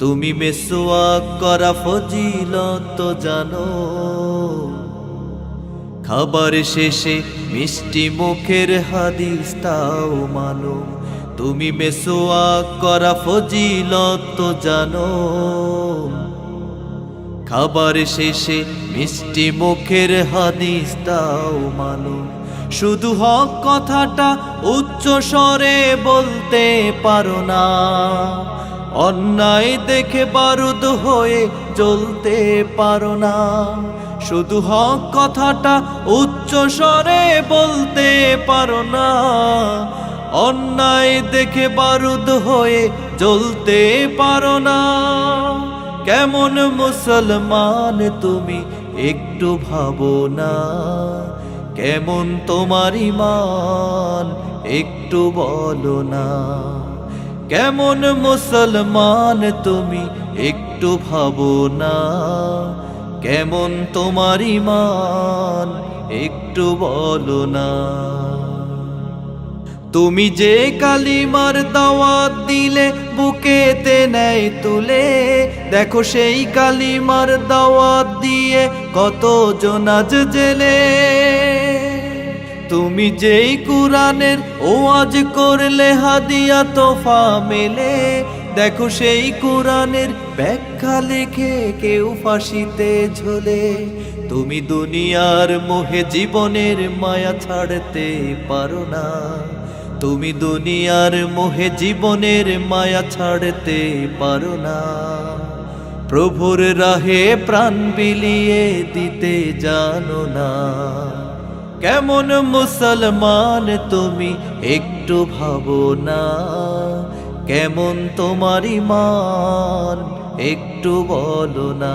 তুমি মিসওয়াক করা ফজিলত জানো, খাবার শেষে মিষ্টি মুখের হাদিস তাও মানো। তুমি মিসওয়াক করা ফজিলত জানো, খাবার শেষে মিষ্টি মুখের হাদিস তাও মানো। শুধু হক কথাটা উচ্চ স্বরে বলতে পারো না, অন্যায় দেখে বারুদ হয়ে জ্বলতে পারো না। শুধু হক কথাটা উচ্চ স্বরে বলতে পারো না, অন্যায় দেখে বারুদ হয়ে জ্বলতে পারো না। কেমন মুসলমান তুমি একটু ভাবো না, কেমন তোমার ঈমান একটু বলো না। কেমন মুসলমান তুমি একটু ভাবো না, কেমন তোমার ঈমান একটু বলো না। তুমি যে কালিমার দাওয়াত দিলে বুকেতে নেয় তুলে, দেখো সেই কালিমার দাওয়াত দিয়ে কত জন আজ জেলে। তুমি যেই কুরআনের ওয়াজ করলে হাদিয়া তোফা মেলে, দেখো সেই কুরআনের ব্যাখ্যা লিখে কেউ ফাঁসিতে ঝোলে। তুমি দুনিয়ার মোহে জীবনের মায়া ছাড়তে পারো না, তুমি দুনিয়ার মোহে জীবনের মায়া ছাড়তে পারো না। প্রভুর রাহে প্রাণ বিলিয়ে দিতে জানো না। কেমন মুসলমান তুমি একটু ভাবো না, কেমন তোমার ঈমান একটু বলো না।